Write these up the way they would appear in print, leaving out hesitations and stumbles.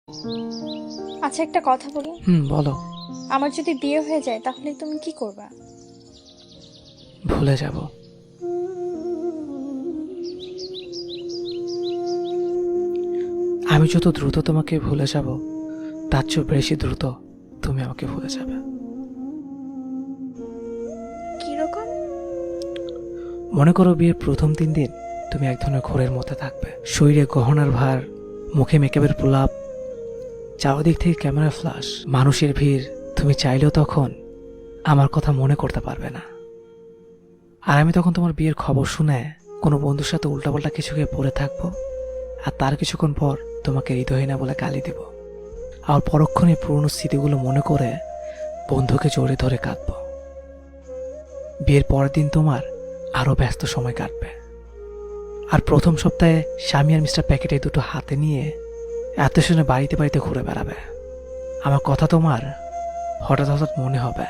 আচ্ছা, একটা কথা বলি। বলো। আমার যদি বিয়ে হয়ে যায় তাহলে তুমি কি করবা? ভুলে যাব। আমি যত দ্রুত তোমাকে ভুলে যাব তার চেয়ে বেশি দ্রুত তুমি আমাকে ভুলে যাবে। কিরকম? মনে করো বিয়ের প্রথম 3 দিন তুমি এক ধরনের ঘোরের মধ্যে থাকবে। শরীরে গহনার ভার, মুখে মেকআপের প্রলাপ, চারদিক থেকে ক্যামেরা ফ্ল্যাশ, মানুষের ভিড়। তুমি চাইলেও তখন আমার কথা মনে করতে পারবে না। আর আমি তখন তোমার বিয়ের খবর শুনে কোনো বন্ধুর সাথে উল্টাপাল্টা কিছু খেয়ে পড়ে থাকবো। আর তার কিছুক্ষণ পর তোমাকে হৃদয়হীনা বলে গালি দেব। আর পরক্ষণে পুরনো স্মৃতিগুলো মনে করে বন্ধুকে জড়িয়ে ধরে কাঁদব। বিয়ের পরের দিন তোমার আরো ব্যস্ত সময় কাটবে। আর প্রথম সপ্তাহে স্বামী আর মিস্টার প্যাকেটে দুটো হাতে নিয়ে এত শুনে বাড়িতে বাড়িতে ঘুরে বেড়াবে। আমার কথা তোমার হঠাৎ হঠাৎ মনে হবে।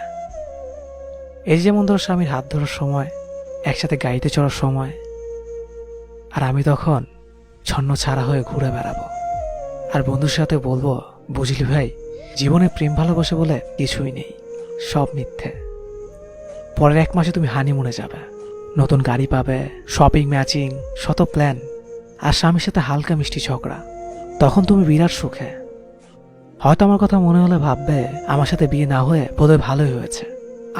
এই যেমন ধরো স্বামীর হাত ধরার সময়, একসাথে গাড়িতে চড়ার সময়। আর আমি তখন ছন্ন ছাড়া হয়ে ঘুরে বেড়াবো। আর বন্ধুর সাথে বলবো, বুঝলি ভাই, জীবনে প্রেম ভালোবাসে বলে কিছুই নেই, সব মিথ্যে। পরের 1 মাসে তুমি হানিমুনে যাবে, নতুন গাড়ি পাবে, শপিং, ম্যাচিং, শত প্ল্যান, আর স্বামীর সাথে হালকা মিষ্টি ঝগড়া। তখন তুমি বিরাট সুখে। হয়তো আমার কথা মনে হলে ভাববে আমার সাথে বিয়ে না হয়ে বোধহয় ভালোই হয়েছে।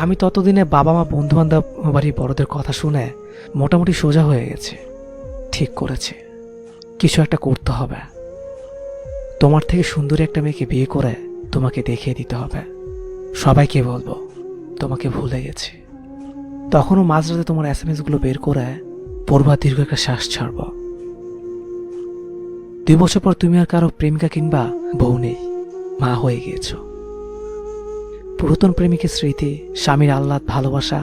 আমি ততদিনে বাবা মা, বন্ধু বান্ধব, বাড়ির বড়দের কথা শুনে মোটামুটি সোজা হয়ে গেছে। ঠিক করেছি, কিছু একটা করতে হবে। তোমার থেকে সুন্দরী একটা মেয়েকে বিয়ে করে তোমাকে দেখিয়ে দিতে হবে। সবাইকে বলবো তোমাকে ভুলে গেছি। তখনও মাঝরাতে তোমার SMS গুলো বের করে পড়বা, দীর্ঘ একটা শ্বাস ছাড়ব। 2 বছর পর তুমি আর কারো প্রেমিকা কিংবা বউ নেই, মা হয়ে গিয়েছ। পুরাতন প্রেমিকের স্মৃতি, স্বামীর আহ্লাদ, ভালোবাসা,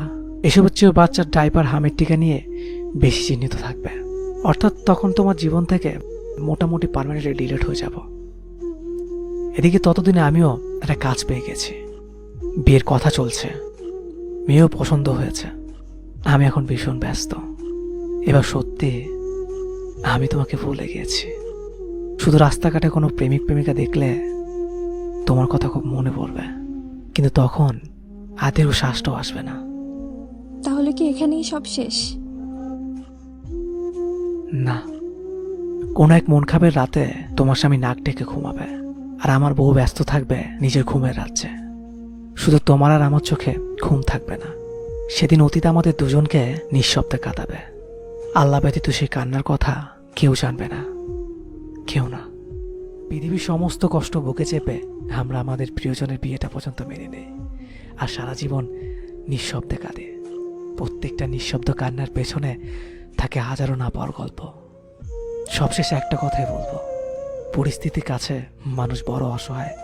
এসবের চেয়েও বাচ্চার ডাইপার, হামের টিকা নিয়ে বেশি চিহ্নিত থাকবে। অর্থাৎ তখন তোমার জীবন থেকে মোটামুটি পার্মানেন্টলি ডিলিট হয়ে যাব। এদিকে ততদিনে আমিও একটা কাজ পেয়ে গেছি, বিয়ের কথা চলছে, মেয়েও পছন্দ হয়েছে। আমি এখন ভীষণ ব্যস্ত। এবার সত্যি আমি তোমাকে ভুলে গিয়েছি। শুধু রাস্তাঘাটে কোনো প্রেমিক প্রেমিকা দেখলে তোমার কথা খুব মনে পড়বে, কিন্তু তখন আদেরও শ্বাসটাও আসবে না। তাহলে কি এখানেই সব শেষ? না, কোনো এক মন খাবের রাতে তোমার স্বামী নাক ডেকে ঘুমাবে, আর আমার বউ ব্যস্ত থাকবে নিজের ঘুমের রাজ্যে। শুধু তোমার আর আমার চোখে ঘুম থাকবে না। সেদিন অতীত আমাদের দুজনকে নিঃশব্দে কাঁদাবে। আল্লাহ ব্যতীত সেই কান্নার কথা কেউ জানবে না, কেউ না। পৃথিবীর সমস্ত কষ্ট বুকে চেপে আমরা আমাদের প্রিয়জনের বিয়েটা পর্যন্ত মেনে নেই, আর সারা জীবন নিঃশব্দে কাঁদে। প্রত্যেকটা নিঃশব্দ কান্নার পেছনে থাকে হাজারো না পাওয়ার গল্প। সবশেষে একটা কথাই বলবো, পরিস্থিতির কাছে মানুষ বড় অসহায়,